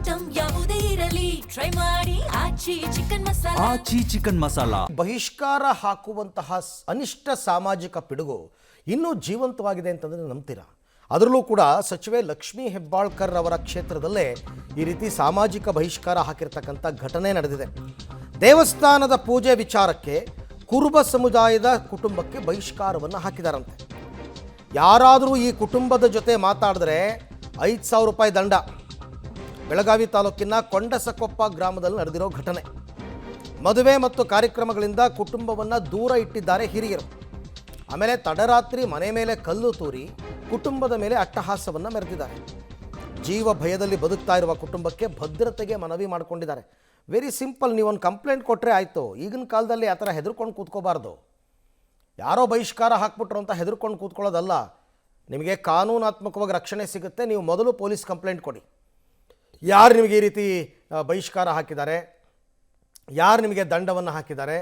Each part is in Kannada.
ಐಟಂ ಯಾವುದೇ ಇರಲಿ ಟ್ರೈ ಮಾಡಿ ಆಚಿ ಚಿಕನ್ ಮಸಾಲಾ. ಬಹಿಷ್ಕಾರ ಹಾಕುವಂತಹ ಅನಿಷ್ಟ ಸಾಮಾಜಿಕ ಪಿಡುಗು ಇನ್ನೂ ಜೀವಂತವಾಗಿದೆ ಅಂತಂದರೆ ನಂಬ್ತೀರಾ? ಅದರಲ್ಲೂ ಕೂಡ ಸಚಿವೆ ಲಕ್ಷ್ಮೀ ಹೆಬ್ಬಾಳ್ಕರ್ ಅವರ ಕ್ಷೇತ್ರದಲ್ಲೇ ಈ ರೀತಿ ಸಾಮಾಜಿಕ ಬಹಿಷ್ಕಾರ ಹಾಕಿರ್ತಕ್ಕಂಥ ಘಟನೆ ನಡೆದಿದೆ. ದೇವಸ್ಥಾನದ ಪೂಜೆ ವಿಚಾರಕ್ಕೆ ಕುರುಬ ಸಮುದಾಯದ ಕುಟುಂಬಕ್ಕೆ ಬಹಿಷ್ಕಾರವನ್ನು ಹಾಕಿದಾರಂತೆ. ಯಾರಾದರೂ ಈ ಕುಟುಂಬದ ಜೊತೆ ಮಾತಾಡಿದ್ರೆ 5,000 ರೂಪಾಯಿ ದಂಡ. ಬೆಳಗಾವಿ ತಾಲೂಕಿನ ಕೊಂಡಸಕೊಪ್ಪ ಗ್ರಾಮದಲ್ಲಿ ನಡೆದಿರೋ ಘಟನೆ. ಮದುವೆ ಮತ್ತು ಕಾರ್ಯಕ್ರಮಗಳಿಂದ ಕುಟುಂಬವನ್ನು ದೂರ ಇಟ್ಟಿದ್ದಾರೆ ಹಿರಿಯರು. ಆಮೇಲೆ ತಡರಾತ್ರಿ ಮನೆ ಮೇಲೆ ಕಲ್ಲು ತೂರಿ ಕುಟುಂಬದ ಮೇಲೆ ಅಟ್ಟಹಾಸವನ್ನು ಮೆರೆದಿದ್ದಾರೆ. ಜೀವ ಭಯದಲ್ಲಿ ಬದುಕ್ತಾ ಇರುವ ಕುಟುಂಬಕ್ಕೆ ಭದ್ರತೆಗೆ ಮನವಿ ಮಾಡಿಕೊಂಡಿದ್ದಾರೆ. ವೆರಿ ಸಿಂಪಲ್, ನೀವೊಂದು ಕಂಪ್ಲೇಂಟ್ ಕೊಟ್ಟರೆ ಆಯಿತು. ಈಗಿನ ಕಾಲದಲ್ಲಿ ಆ ಥರ ಹೆದರ್ಕೊಂಡು ಕೂತ್ಕೋಬಾರ್ದು. ಯಾರೋ ಬಹಿಷ್ಕಾರ ಹಾಕ್ಬಿಟ್ರು ಅಂತ ಹೆದರ್ಕೊಂಡು ಕೂತ್ಕೊಳ್ಳೋದಲ್ಲ. ನಿಮಗೆ ಕಾನೂನಾತ್ಮಕವಾಗಿ ರಕ್ಷಣೆ ಸಿಗುತ್ತೆ. ನೀವು ಮೊದಲು ಪೊಲೀಸ್ ಕಂಪ್ಲೇಂಟ್ ಕೊಡಿ. ಯಾರು ನಿಮಗೆ ಈ ರೀತಿ ಬಹಿಷ್ಕಾರ ಹಾಕಿದ್ದಾರೆ, ಯಾರು ನಿಮಗೆ ದಂಡವನ್ನು ಹಾಕಿದ್ದಾರೆ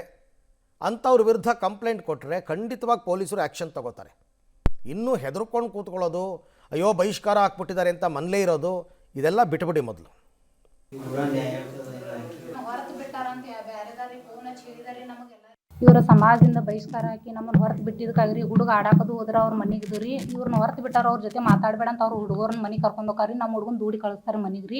ಅಂಥವ್ರ ವಿರುದ್ಧ ಕಂಪ್ಲೇಂಟ್ ಕೊಟ್ಟರೆ ಖಂಡಿತವಾಗಿ ಪೊಲೀಸರು ಆ್ಯಕ್ಷನ್ ತಗೋತಾರೆ. ಇನ್ನೂ ಹೆದರ್ಕೊಂಡು ಕೂತ್ಕೊಳ್ಳೋದು, ಅಯ್ಯೋ ಬಹಿಷ್ಕಾರ ಹಾಕ್ಬಿಟ್ಟಿದ್ದಾರೆ ಅಂತ ಮನೇಲೇ ಇರೋದು, ಇದೆಲ್ಲ ಬಿಟ್ಬಿಡಿ ಮೊದಲು. ಇವರು ಸಮಾಜದಿಂದ ಬಹಿಷ್ಕಾರ ಹಾಕಿ ನಮ್ಮನ್ನು ಹೊರತು ಬಿಟ್ಟಿದ್ದಕ್ಕಾಗ್ರಿ ಹುಡುಗ ಆಡಾಕೋದು ಹೋದ್ರೆ ಅವ್ರ ಮನೆಗೆ ಇದು ರೀ. ಇವ್ರನ್ನ ಹೊರತು ಬಿಟ್ಟಾರ, ಅವ್ರ ಜೊತೆ ಮಾತಾಡಬೇಡ ಅಂತ ಅವ್ರು ಹುಡುಗರನ್ನ ಮನೆಗೆ ಕರ್ಕೊಂಡು ಹೋಗ್ರಿ. ನಮ್ಮ ಹುಡುಗನ ದೂಡಿ ಕಳಿಸ್ತಾರೆ ಮನೆಗೆ ರೀ.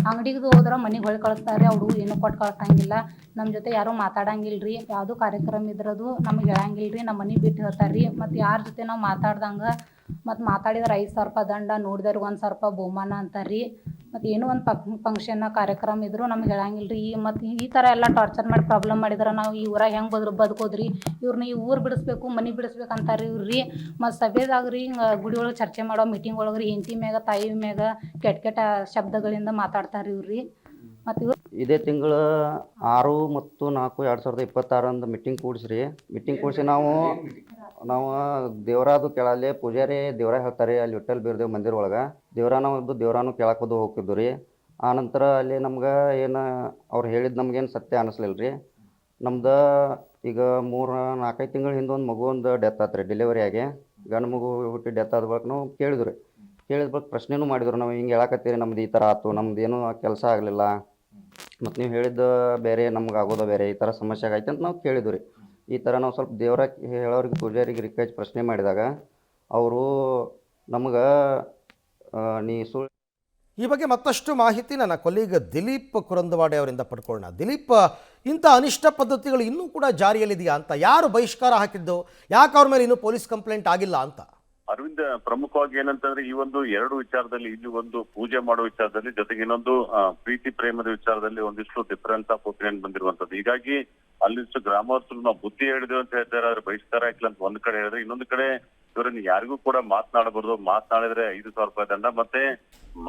ಅಂಗಡಿಗೆ ಹೋದ್ರೆ ಮನೆಗೆ ಹೊಳಿ ಕಳಿಸ್ತಾರೆ. ಆ ಹುಡುಗ ಏನೂ ಕೊಟ್ಟು ಕಳ್ಸಂಗಿಲ್ಲ. ನಮ್ಮ ಜೊತೆ ಯಾರೂ ಮಾತಾಡಂಗಿಲ್ಲ ರೀ. ಯಾವುದೂ ಕಾರ್ಯಕ್ರಮ ಇದ್ರದು ನಮಗೆ ಹೇಳಂಗಿಲ್ಲ ರೀ. ನಮ್ಮ ಮನೆಗೆ ಬಿಟ್ಟು ಹೇಳ್ತಾರೆ ರೀ. ಮತ್ತು ಯಾರ ಜೊತೆ ನಾವು ಮಾತಾಡ್ದಂಗೆ ಮತ್ತು ಮಾತಾಡಿದ್ರೆ 5,000 ರೂಪಾಯಿ ದಂಡ, ನೋಡಿದ್ರೆ 1,000 ರೂಪಾಯಿ ಬಹುಮಾನ ಅಂತಾರೆ ರೀ. ಮತ್ತು ಏನೋ ಒಂದು ಫಂಕ್ಷನ್ ಕಾರ್ಯಕ್ರಮ ಇದ್ದರೂ ನಮ್ಗೆ ಹೇಳಂಗಿಲ್ಲ ರೀ. ಮತ್ತು ಈ ಥರ ಎಲ್ಲ ಟಾರ್ಚರ್ ಮಾಡಿ ಪ್ರಾಬ್ಲಮ್ ಮಾಡಿದ್ರೆ ನಾವು ಈ ಊರಾಗ ಹೆಂಗೆ ಬದುಕೋದ್ರಿ? ಇವ್ರನ್ನ ಈ ಊರು ಬಿಡಿಸ್ಬೇಕು, ಮನೆ ಬಿಡಿಸ್ಬೇಕು ಅಂತಾರೆ ಇವ್ರು ರೀ. ಮತ್ತು ಸಭೆದಾಗ ರೀ ಗುಡಿ ಒಳಗೆ ಚರ್ಚೆ ಮಾಡೋ ಮೀಟಿಂಗ್ ಒಳಗೆ ರೀ ಹೆಂಡತಿ ಮ್ಯಾಗ ತಾಯಿ ಮ್ಯಾಗ ಕೆಟ್ಟ ಕೆಟ್ಟ ಶಬ್ದಗಳಿಂದ ಮಾತಾಡ್ತಾರೆ ಇವ್ರು ರೀ. ಮತ್ತು ಇವ್ರು ಇದೇ ತಿಂಗಳು 6 ಮತ್ತು 4, 2026 ಮೀಟಿಂಗ್ ಕೂಡಿಸ್ರಿ. ಮೀಟಿಂಗ್ ಕೂಡಿಸಿ ನಾವು ದೇವರಾದು ಕೇಳಲ್ಲಿ ಪೂಜಾರಿ ದೇವರ ಹೇಳ್ತಾರೆ ಅಲ್ಲಿ ವಿಠ್ಠಲ್ ಬೀರ್ದೇವ್ ಮಂದಿರ ಒಳಗೆ ದೇವರಾನು ಕೇಳಕ್ಕೋದು ಹೋಗ್ತಿದ್ದು ರೀ. ಆನಂತರ ಅಲ್ಲಿ ನಮ್ಗೆ ಏನು ಅವ್ರು ಹೇಳಿದ್ದು ನಮ್ಗೇನು ಸತ್ಯ ಅನ್ನಿಸ್ಲಿಲ್ಲ ರೀ. ನಮ್ದು ಈಗ 3-4 ತಿಂಗಳ ಹಿಂದೆ ಒಂದು ಮಗು ಡೆತ್ ಆಯ್ತು ರೀ. ಡೆಲಿವರಿ ಆಗಿ ಗಂಡು ಮಗು ಹುಟ್ಟಿ ಡೆತ್ ಆದ ಬಳಿಕ ನಾವು ಕೇಳಿದ್ರು ರೀ. ಕೇಳಿದ ಬಳಿಕ ಪ್ರಶ್ನೆನೂ ಮಾಡಿದ್ರು, ನಾವು ಹಿಂಗೆ ಹೇಳಕತ್ತೀರಿ ನಮ್ದು ಈ ಥರ ಆಯ್ತು, ನಮ್ದು ಏನೂ ಕೆಲಸ ಆಗಲಿಲ್ಲ, ಮತ್ತು ನೀವು ಹೇಳಿದ್ದು ಬೇರೆ ನಮ್ಗೆ ಆಗೋದು ಬೇರೆ, ಈ ಥರ ಸಮಸ್ಯೆ ಆಗೈತೆ ಅಂತ ನಾವು ಕೇಳಿದ್ವಿ ರೀ. ಈ ಥರ ನಾವು ಸ್ವಲ್ಪ ದೇವರ ಹೇಳೋರಿಗೆ ಪೂಜಾರಿಗೆ ರಿಕ್ವೆಸ್ಟ್ ಪ್ರಶ್ನೆ ಮಾಡಿದಾಗ ಅವರು ನಮ್ಗೆ ಈ ಬಗ್ಗೆ ಮತ್ತಷ್ಟು ಮಾಹಿತಿ ನನ್ನ ಕೊಲೀಗ್ ದಿಲೀಪ್ ಕುರಂದವಾಡೆ ಅವರಿಂದ ಪಡ್ಕೊಳ್ಳೋಣ. ದಿಲೀಪ್, ಇಂಥ ಅನಿಷ್ಟ ಪದ್ಧತಿಗಳು ಇನ್ನೂ ಕೂಡ ಜಾರಿಯಲ್ಲಿದೆಯಾ ಅಂತ? ಯಾರು ಬಹಿಷ್ಕಾರ ಹಾಕಿದ್ದು? ಯಾಕೆ ಅವ್ರ ಮೇಲೆ ಇನ್ನೂ ಪೊಲೀಸ್ ಕಂಪ್ಲೇಂಟ್ ಆಗಿಲ್ಲ ಅಂತ? ಅರವಿಂದ್, ಪ್ರಮುಖವಾಗಿ ಏನಂತಂದ್ರೆ ಈ ಒಂದು 2 ವಿಚಾರದಲ್ಲಿ, ಇಲ್ಲಿ ಒಂದು ಪೂಜೆ ಮಾಡೋ ವಿಚಾರದಲ್ಲಿ, ಜೊತೆಗೆ ಇನ್ನೊಂದು ಪ್ರೀತಿ ಪ್ರೇಮದ ವಿಚಾರದಲ್ಲಿ ಒಂದಿಷ್ಟು ಡಿಫರೆನ್ಸ್ ಆಫ್ ಒಪಿನಿಯನ್ ಬಂದಿರುವಂತದ್ದು. ಹೀಗಾಗಿ ಅಲ್ಲಿಷ್ಟು ಗ್ರಾಮಸ್ಥರು ನಾವು ಬುದ್ಧಿ ಹೇಳಿದೇವೆ ಅಂತ ಹೇಳ್ತಾರೆ, ಆದ್ರೆ ಬಹಿಷ್ಕಾರ ಹಾಕಿಲ್ಲ ಅಂತ ಒಂದ್ ಕಡೆ ಹೇಳಿದ್ರೆ, ಇನ್ನೊಂದು ಕಡೆ ಇವರನ್ನ ಯಾರಿಗೂ ಕೂಡ ಮಾತನಾಡಬಾರ್ದು, ಮಾತನಾಡಿದ್ರೆ 5,000 ರೂಪಾಯಿ ದಂಡ, ಮತ್ತೆ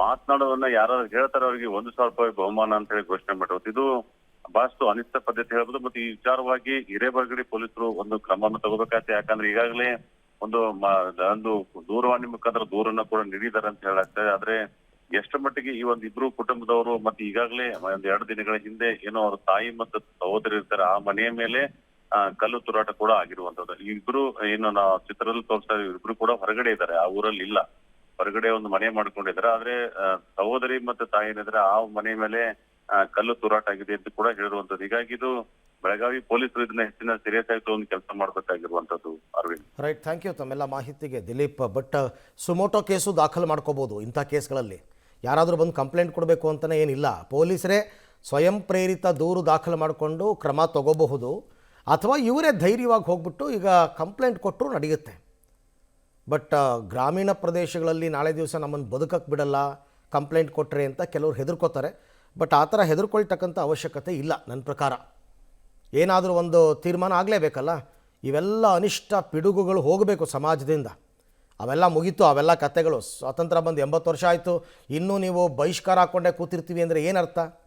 ಮಾತನಾಡೋದನ್ನ ಯಾರು ಹೇಳ್ತಾರೆ ಅವರಿಗೆ 1,000 ರೂಪಾಯಿ ಬಹುಮಾನ ಅಂತ ಹೇಳಿ ಘೋಷಣೆ ಮಾಡಿರೋದು. ಇದು ಬಹಳಷ್ಟು ಅನಿಷ್ಟ ಪದ್ಧತಿ ಹೇಳ್ಬೋದು. ಮತ್ತೆ ಈ ವಿಚಾರವಾಗಿ ಹಿರೇಬಗಡಿ ಪೊಲೀಸರು ಒಂದು ಕ್ರಮವನ್ನು ತಗೋಬೇಕಾಗ್ತದೆ. ಯಾಕಂದ್ರೆ ಈಗಾಗಲೇ ಒಂದು ದೂರವಾಣಿ ಮುಖಾಂತರ ದೂರನ್ನ ಕೂಡ ನೀಡಿದ್ದಾರೆ ಅಂತ ಹೇಳಾಗ್ತದೆ. ಆದ್ರೆ ಎಷ್ಟು ಮಟ್ಟಿಗೆ ಈ ಒಂದು ಇಬ್ರು ಕುಟುಂಬದವರು ಮತ್ತೆ ಈಗಾಗಲೇ 2 ದಿನಗಳ ಹಿಂದೆ ಏನೋ ಅವ್ರ ತಾಯಿ ಮತ್ತು ಸಹೋದರಿ ಇರ್ತಾರೆ, ಆ ಮನೆಯ ಮೇಲೆ ಕಲ್ಲು ತೂರಾಟ ಕೂಡ ಆಗಿರುವಂತದ್ದು. ಈ ಇಬ್ರು ಏನು ನಾವು ಚಿತ್ರದಲ್ಲಿ ತೋರಿಸ್ತಾ ಇಬ್ರು ಕೂಡ ಹೊರಗಡೆ ಇದ್ದಾರೆ, ಆ ಊರಲ್ಲಿ ಇಲ್ಲ, ಹೊರಗಡೆ ಒಂದು ಮನೆ ಮಾಡ್ಕೊಂಡಿದ್ದಾರೆ. ಆದ್ರೆ ಸಹೋದರಿ ಮತ್ತೆ ತಾಯಿ ಏನಿದ್ರೆ ಆ ಮನೆ ಮೇಲೆ ಕಲ್ಲು ತೂರಾಟ ಆಗಿದೆ ಅಂತ ಕೂಡ ಹೇಳಿರುವಂತದ್ದು. ಹೀಗಾಗಿ ಇದು ಬೆಳಗಾವಿ ಪೊಲೀಸರು ಇದನ್ನ ಹೆಚ್ಚಿನ ಸೀರಿಯಸ್ ಆಗಿ ಒಂದು ಕೆಲಸ ಮಾಡಬೇಕಾಗಿರುವಂತದ್ದು. ಅರವಿಂದ್, ರೈಟ್, ಥ್ಯಾಂಕ್ ಯು ತಮ್ಮೆಲ್ಲ ಮಾಹಿತಿಗೆ ದಿಲೀಪ್. ಬಟ್ ಸುಮೋಟೋ ಕೇಸು ದಾಖಲು ಮಾಡ್ಕೋಬೋದು ಇಂಥ ಕೇಸ್ಗಳಲ್ಲಿ. ಯಾರಾದರೂ ಬಂದು ಕಂಪ್ಲೇಂಟ್ ಕೊಡಬೇಕು ಅಂತಲೇ ಏನಿಲ್ಲ. ಪೊಲೀಸರೇ ಸ್ವಯಂ ಪ್ರೇರಿತ ದೂರು ದಾಖಲು ಮಾಡಿಕೊಂಡು ಕ್ರಮ ತಗೋಬಹುದು, ಅಥವಾ ಇವರೇ ಧೈರ್ಯವಾಗಿ ಹೋಗ್ಬಿಟ್ಟು ಈಗ ಕಂಪ್ಲೇಂಟ್ ಕೊಟ್ಟರು ನಡೆಯುತ್ತೆ. ಬಟ್ ಗ್ರಾಮೀಣ ಪ್ರದೇಶಗಳಲ್ಲಿ ನಾಳೆ ದಿವಸ ನಮ್ಮನ್ನು ಬದುಕಕ್ಕೆ ಬಿಡಲ್ಲ ಕಂಪ್ಲೇಂಟ್ ಕೊಟ್ಟರೆ ಅಂತ ಕೆಲವರು ಹೆದರ್ಕೋತಾರೆ. ಬಟ್ ಆ ಥರ ಹೆದರ್ಕೊಳ್ತಕ್ಕಂಥ ಅವಶ್ಯಕತೆ ಇಲ್ಲ ನನ್ನ ಪ್ರಕಾರ. ಏನಾದರೂ ಒಂದು ತೀರ್ಮಾನ ಆಗಲೇಬೇಕಲ್ಲ. ಇವೆಲ್ಲ ಅನಿಷ್ಟ ಪಿಡುಗುಗಳು ಹೋಗಬೇಕು ಸಮಾಜದಿಂದ. ಅವೆಲ್ಲ ಮುಗೀತು, ಅವೆಲ್ಲ ಕತೆಗಳು. ಸ್ವಾತಂತ್ರ್ಯ ಬಂದು 80 ವರ್ಷ ಆಯಿತು, ಇನ್ನೂ ನೀವು ಬಹಿಷ್ಕಾರ ಹಾಕ್ಕೊಂಡೇ ಕೂತಿರ್ತೀವಿ ಅಂದರೆ ಏನರ್ಥ?